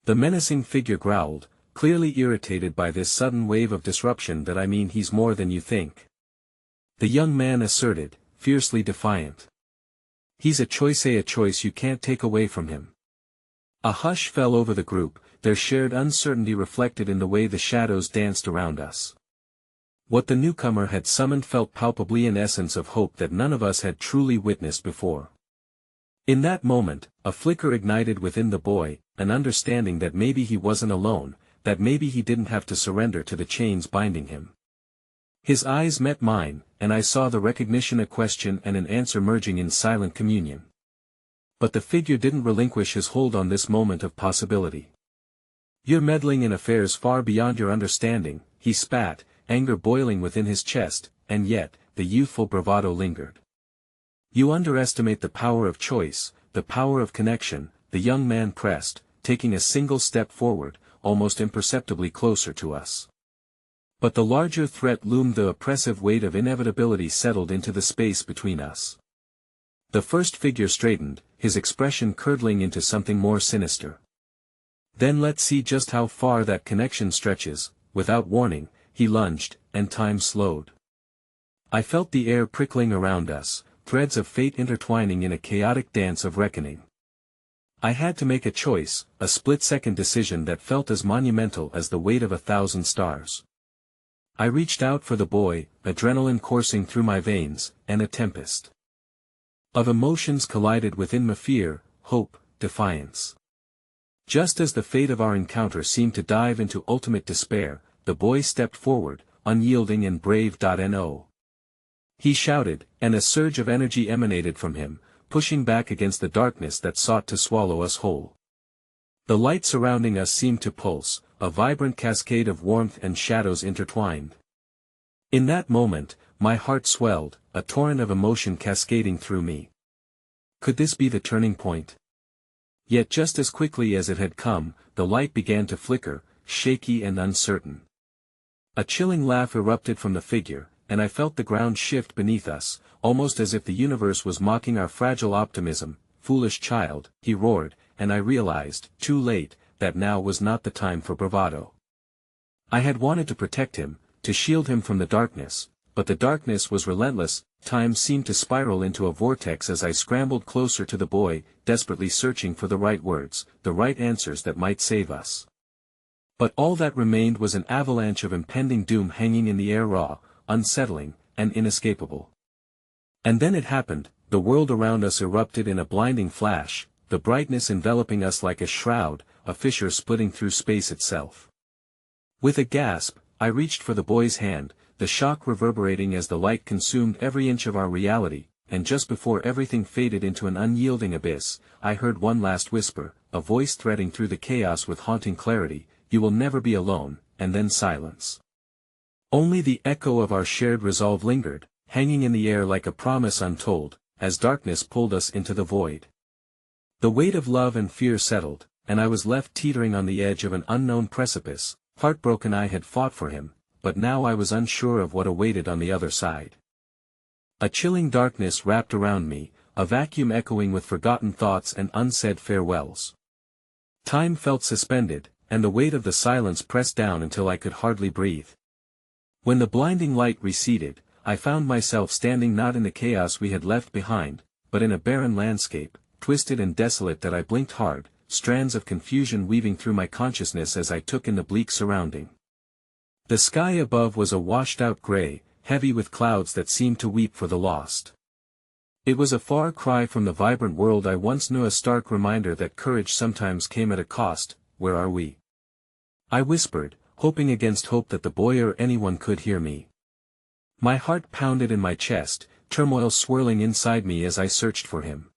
The menacing figure growled, clearly irritated by this sudden wave of disruption. That I mean he's more than you think. The young man asserted, fiercely defiant. He's a choice you can't take away from him. A hush fell over the group, their shared uncertainty reflected in the way the shadows danced around us. What the newcomer had summoned felt palpably an essence of hope that none of us had truly witnessed before. In that moment, a flicker ignited within the boy, an understanding that maybe he wasn't alone, that maybe he didn't have to surrender to the chains binding him. His eyes met mine, and I saw the recognition, a question and an answer merging in silent communion. But the figure didn't relinquish his hold on this moment of possibility. You're meddling in affairs far beyond your understanding, he spat, anger boiling within his chest, and yet, the youthful bravado lingered. You underestimate the power of choice, the power of connection. The young man pressed, taking a single step forward, almost imperceptibly closer to us. But the larger threat loomed. The oppressive weight of inevitability settled into the space between us. The first figure straightened, his expression curdling into something more sinister. Then let's see just how far that connection stretches. Without warning, he lunged, and time slowed. I felt the air prickling around us, threads of fate intertwining in a chaotic dance of reckoning. I had to make a choice, a split-second decision that felt as monumental as the weight of 1,000 stars. I reached out for the boy, adrenaline coursing through my veins, and a tempest of emotions collided within me: fear, hope, defiance. Just as the fate of our encounter seemed to dive into ultimate despair, the boy stepped forward, unyielding and brave. No. He shouted, and a surge of energy emanated from him, pushing back against the darkness that sought to swallow us whole. The light surrounding us seemed to pulse, a vibrant cascade of warmth and shadows intertwined. In that moment, my heart swelled, a torrent of emotion cascading through me. Could this be the turning point? Yet just as quickly as it had come, the light began to flicker, shaky and uncertain. A chilling laugh erupted from the figure, and I felt the ground shift beneath us, almost as if the universe was mocking our fragile optimism. "Foolish child," he roared, and I realized, too late, that now was not the time for bravado. I had wanted to protect him, to shield him from the darkness, but the darkness was relentless. Time seemed to spiral into a vortex as I scrambled closer to the boy, desperately searching for the right words, the right answers that might save us. But all that remained was an avalanche of impending doom hanging in the air, raw, unsettling, and inescapable. And then it happened. The world around us erupted in a blinding flash, the brightness enveloping us like a shroud, a fissure splitting through space itself. With a gasp, I reached for the boy's hand, the shock reverberating as the light consumed every inch of our reality, and just before everything faded into an unyielding abyss, I heard one last whisper, a voice threading through the chaos with haunting clarity: "You will never be alone," and then silence. Only the echo of our shared resolve lingered, hanging in the air like a promise untold, as darkness pulled us into the void. The weight of love and fear settled, and I was left teetering on the edge of an unknown precipice. Heartbroken, I had fought for him, but now I was unsure of what awaited on the other side. A chilling darkness wrapped around me, a vacuum echoing with forgotten thoughts and unsaid farewells. Time felt suspended, and the weight of the silence pressed down until I could hardly breathe. When the blinding light receded, I found myself standing not in the chaos we had left behind, but in a barren landscape, twisted and desolate that I blinked hard, strands of confusion weaving through my consciousness as I took in the bleak surrounding. The sky above was a washed-out gray, heavy with clouds that seemed to weep for the lost. It was a far cry from the vibrant world I once knew, a stark reminder that courage sometimes came at a cost. "Where are we?" I whispered, hoping against hope that the boy or anyone could hear me. My heart pounded in my chest, turmoil swirling inside me as I searched for him.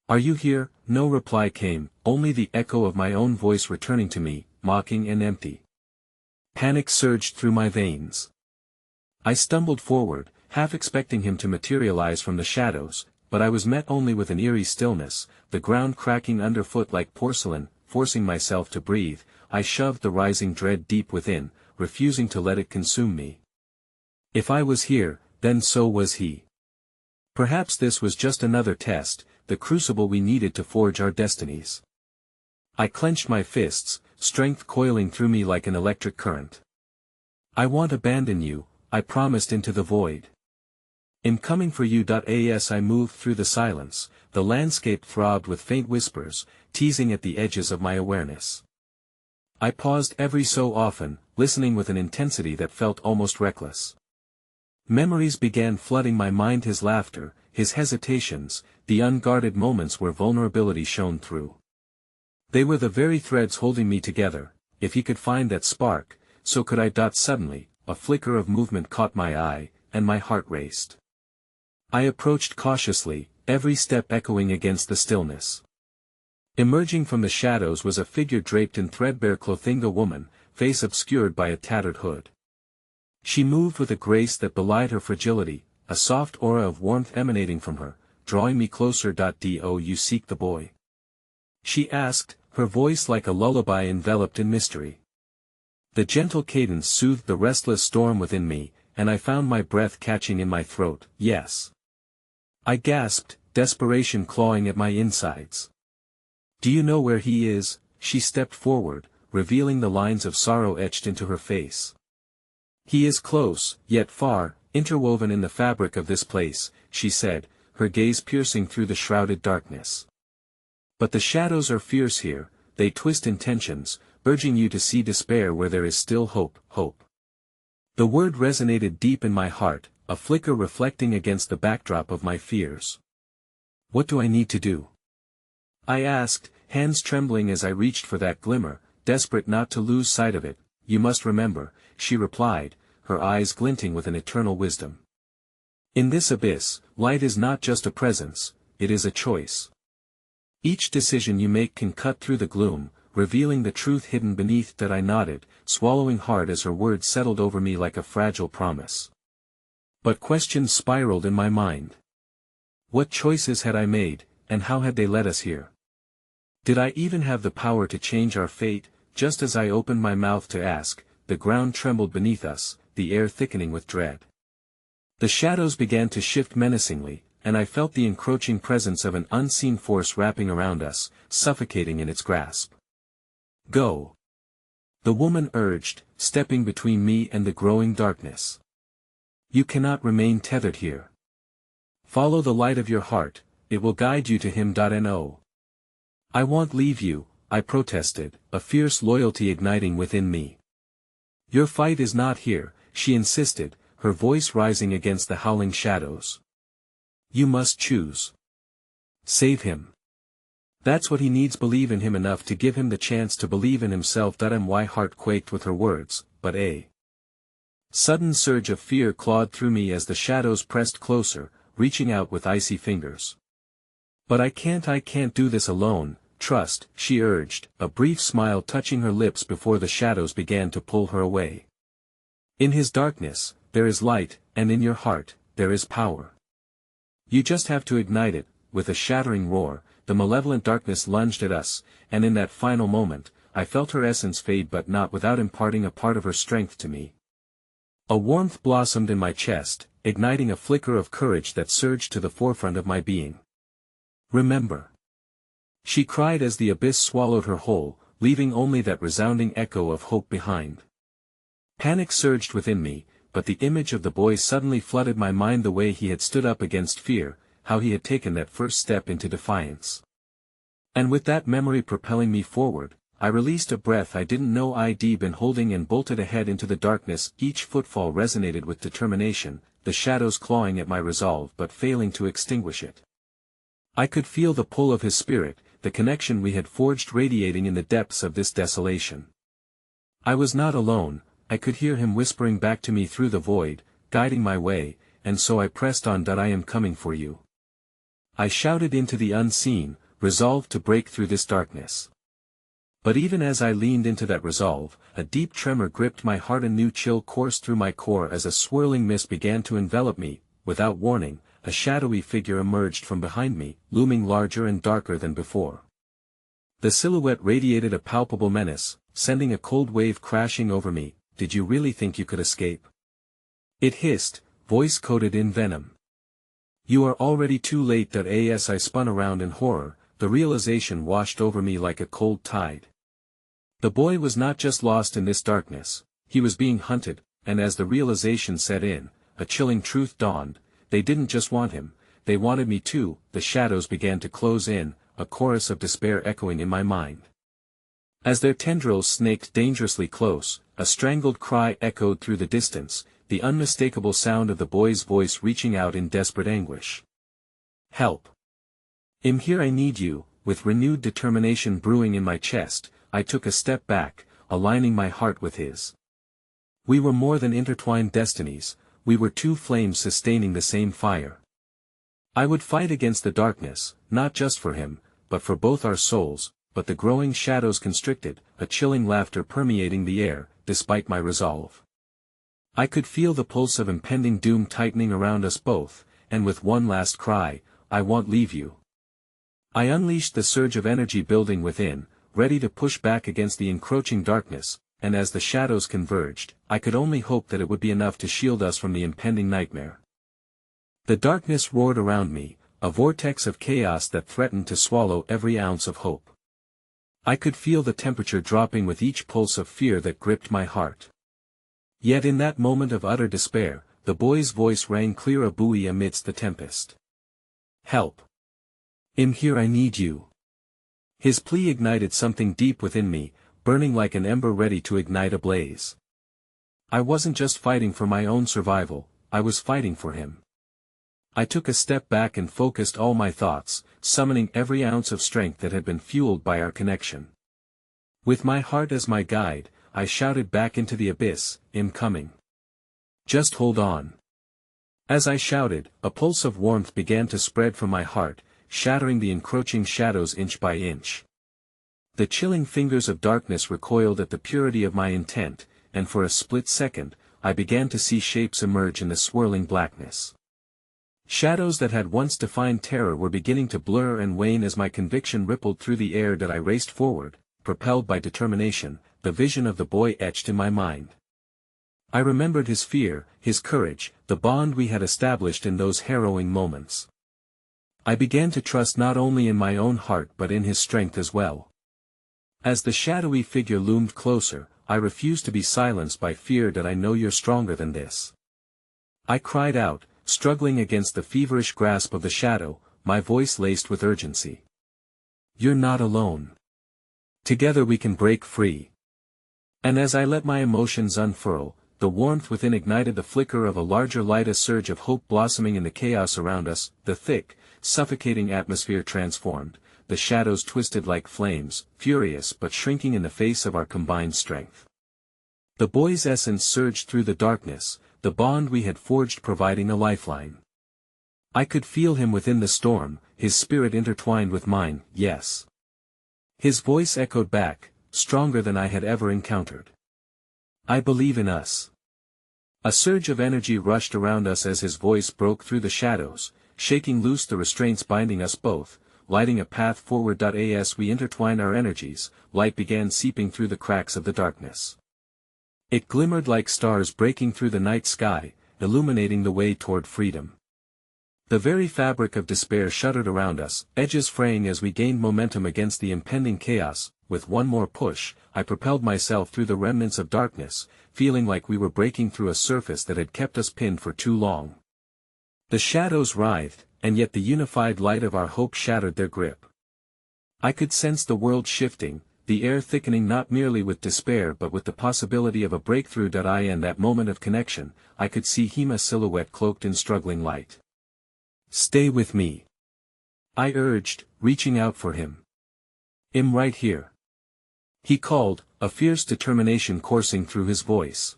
"Are you here?" No reply came, only the echo of my own voice returning to me, mocking and empty. Panic surged through my veins. I stumbled forward, half expecting him to materialize from the shadows, but I was met only with an eerie stillness, the ground cracking underfoot like porcelain. Forcing myself to breathe, I shoved the rising dread deep within, refusing to let it consume me. If I was here, then so was he. Perhaps this was just another test, the crucible we needed to forge our destinies. I clenched my fists, strength coiling through me like an electric current. "I won't abandon you," I promised into the void. "I'm coming for you." As I moved through the silence, the landscape throbbed with faint whispers, teasing at the edges of my awareness. I paused every so often, listening with an intensity that felt almost reckless. Memories began flooding my mind: his laughter, his hesitations, the unguarded moments where vulnerability shone through. They were the very threads holding me together. If he could find that spark, so could I. Suddenly, a flicker of movement caught my eye, and my heart raced. I approached cautiously, every step echoing against the stillness. Emerging from the shadows was a figure draped in threadbare clothing, a woman, face obscured by a tattered hood. She moved with a grace that belied her fragility, a soft aura of warmth emanating from her, drawing me closer. "Do you seek the boy?" she asked, her voice like a lullaby enveloped in mystery. The gentle cadence soothed the restless storm within me, and I found my breath catching in my throat. "Yes," I gasped, desperation clawing at my insides. "Do you know where he is?" She stepped forward, revealing the lines of sorrow etched into her face. "He is close, yet far, interwoven in the fabric of this place," she said, her gaze piercing through the shrouded darkness. "But the shadows are fierce here, they twist intentions, urging you to see despair where there is still hope, hope." The word resonated deep in my heart, a flicker reflecting against the backdrop of my fears. "What do I need to do?" I asked, hands trembling as I reached for that glimmer, desperate not to lose sight of it. "You must remember," she replied, her eyes glinting with an eternal wisdom. "In this abyss, light is not just a presence, it is a choice. Each decision you make can cut through the gloom, revealing the truth hidden beneath." That I nodded, swallowing hard as her words settled over me like a fragile promise. But questions spiraled in my mind. What choices had I made, and how had they led us here? Did I even have the power to change our fate? Just as I opened my mouth to ask, the ground trembled beneath us, the air thickening with dread. The shadows began to shift menacingly, and I felt the encroaching presence of an unseen force wrapping around us, suffocating in its grasp. "Go," the woman urged, stepping between me and the growing darkness. "You cannot remain tethered here. Follow the light of your heart, it will guide you to him. No. I won't leave you," I protested, a fierce loyalty igniting within me. "Your fight is not here," she insisted, her voice rising against the howling shadows. "You must choose. Save him. That's what he needs. Believe in him enough to give him the chance to believe in himself." My heart quaked with her words, but a sudden surge of fear clawed through me as the shadows pressed closer, reaching out with icy fingers. "But I can't do this alone. Trust," she urged, a brief smile touching her lips before the shadows began to pull her away. "In his darkness, there is light, and in your heart, there is power. You just have to ignite it." With a shattering roar, the malevolent darkness lunged at us, and in that final moment, I felt her essence fade, but not without imparting a part of her strength to me. A warmth blossomed in my chest, igniting a flicker of courage that surged to the forefront of my being. "Remember," she cried as the abyss swallowed her whole, leaving only that resounding echo of hope behind. Panic surged within me, but the image of the boy suddenly flooded my mind. The way he had stood up against fear, how he had taken that first step into defiance. And with that memory propelling me forward, I released a breath I didn't know I'd been holding and bolted ahead into the darkness. Each footfall resonated with determination, the shadows clawing at my resolve but failing to extinguish it. I could feel the pull of his spirit, the connection we had forged radiating in the depths of this desolation. I was not alone, I could hear him whispering back to me through the void, guiding my way, and so I pressed on. "I am coming for you," I shouted into the unseen, resolved to break through this darkness. But even as I leaned into that resolve, a deep tremor gripped my heart. A new chill coursed through my core as a swirling mist began to envelop me. Without warning, a shadowy figure emerged from behind me, looming larger and darker than before. The silhouette radiated a palpable menace, sending a cold wave crashing over me. "Did you really think you could escape?" it hissed, voice coated in venom. "You are already too late." As I spun around in horror, the realization washed over me like a cold tide. The boy was not just lost in this darkness, he was being hunted, and as the realization set in, a chilling truth dawned: they didn't just want him, they wanted me too. The shadows began to close in, a chorus of despair echoing in my mind. As their tendrils snaked dangerously close, a strangled cry echoed through the distance, the unmistakable sound of the boy's voice reaching out in desperate anguish. "Help! I'm here, I need you." With renewed determination brewing in my chest, I took a step back, aligning my heart with his. We were more than intertwined destinies, we were two flames sustaining the same fire. I would fight against the darkness, not just for him, but for both our souls. But the growing shadows constricted, a chilling laughter permeating the air, despite my resolve. I could feel the pulse of impending doom tightening around us both, and with one last cry, "I won't leave you." I unleashed the surge of energy building within, ready to push back against the encroaching darkness, and as the shadows converged, I could only hope that it would be enough to shield us from the impending nightmare. The darkness roared around me, a vortex of chaos that threatened to swallow every ounce of hope. I could feel the temperature dropping with each pulse of fear that gripped my heart. Yet in that moment of utter despair, the boy's voice rang clear, a buoy amidst the tempest. "Help! I'm here, I need you." His plea ignited something deep within me, burning like an ember ready to ignite a blaze. I wasn't just fighting for my own survival, I was fighting for him. I took a step back and focused all my thoughts, summoning every ounce of strength that had been fueled by our connection. With my heart as my guide, I shouted back into the abyss, "I'm coming. Just hold on." As I shouted, a pulse of warmth began to spread from my heart, shattering the encroaching shadows inch by inch. The chilling fingers of darkness recoiled at the purity of my intent, and for a split second, I began to see shapes emerge in the swirling blackness. Shadows that had once defined terror were beginning to blur and wane as my conviction rippled through the air that I raced forward, propelled by determination. The vision of the boy etched in my mind. I remembered his fear, his courage, the bond we had established in those harrowing moments. I began to trust not only in my own heart but in his strength as well. As the shadowy figure loomed closer, I refused to be silenced by fear. "That I know you're stronger than this," I cried out, struggling against the feverish grasp of the shadow, my voice laced with urgency. "You're not alone. Together we can break free." And as I let my emotions unfurl, the warmth within ignited the flicker of a larger light, a surge of hope blossoming in the chaos around us. The thick, suffocating atmosphere transformed, the shadows twisted like flames, furious but shrinking in the face of our combined strength. The boy's essence surged through the darkness, the bond we had forged providing a lifeline. I could feel him within the storm, his spirit intertwined with mine. "Yes." His voice echoed back, stronger than I had ever encountered. "I believe in us." A surge of energy rushed around us as his voice broke through the shadows, shaking loose the restraints binding us both, lighting a path forward. As we intertwined our energies, light began seeping through the cracks of the darkness. It glimmered like stars breaking through the night sky, illuminating the way toward freedom. The very fabric of despair shuddered around us, edges fraying as we gained momentum against the impending chaos. With one more push, I propelled myself through the remnants of darkness, feeling like we were breaking through a surface that had kept us pinned for too long. The shadows writhed, and yet the unified light of our hope shattered their grip. I could sense the world shifting, the air thickening not merely with despair but with the possibility of a breakthrough. In that moment of connection, I could see Hima's silhouette cloaked in struggling light. "Stay with me," I urged, reaching out for him. "I'm right here," he called, a fierce determination coursing through his voice.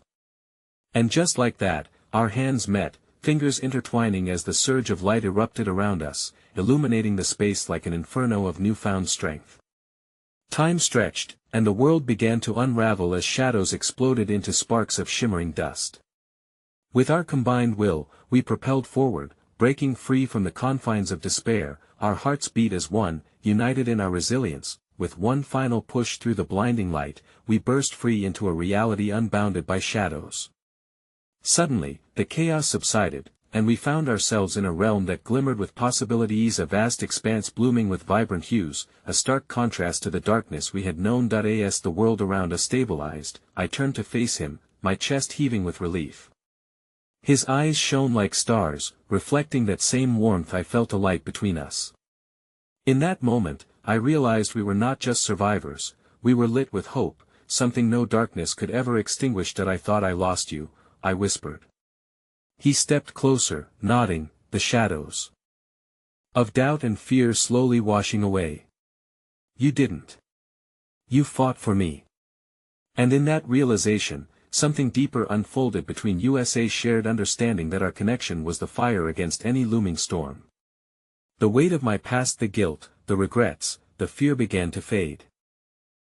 And just like that, our hands met, fingers intertwining as the surge of light erupted around us, illuminating the space like an inferno of newfound strength. Time stretched, and the world began to unravel as shadows exploded into sparks of shimmering dust. With our combined will, we propelled forward, breaking free from the confines of despair. Our hearts beat as one, united in our resilience. With one final push through the blinding light, we burst free into a reality unbounded by shadows. Suddenly, the chaos subsided, and we found ourselves in a realm that glimmered with possibilities, a vast expanse blooming with vibrant hues, a stark contrast to the darkness we had known. As the world around us stabilized, I turned to face him, my chest heaving with relief. His eyes shone like stars, reflecting that same warmth I felt alight between us. In that moment, I realized we were not just survivors, we were lit with hope, something no darkness could ever extinguish. "I thought I lost you," I whispered. He stepped closer, nodding, the shadows of doubt and fear slowly washing away. "You didn't. You fought for me." And in that realization, something deeper unfolded between us, a shared understanding that our connection was the fire against any looming storm. The weight of my past, the guilt, the regrets, the fear began to fade.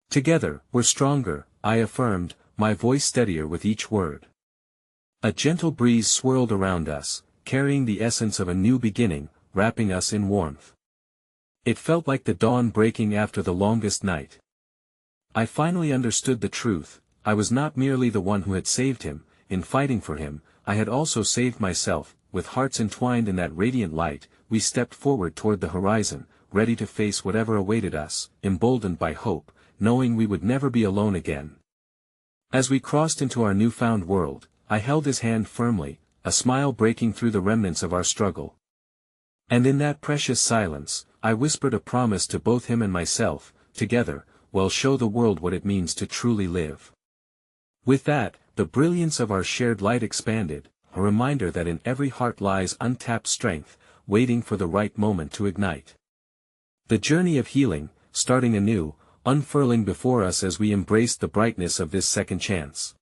"Together, we're stronger," I affirmed, my voice steadier with each word. A gentle breeze swirled around us, carrying the essence of a new beginning, wrapping us in warmth. It felt like the dawn breaking after the longest night. I finally understood the truth. I was not merely the one who had saved him. In fighting for him, I had also saved myself. With hearts entwined in that radiant light, we stepped forward toward the horizon, ready to face whatever awaited us, emboldened by hope, knowing we would never be alone again. As we crossed into our newfound world, I held his hand firmly, a smile breaking through the remnants of our struggle. And in that precious silence, I whispered a promise to both him and myself: together, we'll show the world what it means to truly live. With that, the brilliance of our shared light expanded, a reminder that in every heart lies untapped strength, waiting for the right moment to ignite. The journey of healing, starting anew, unfurling before us as we embrace the brightness of this second chance.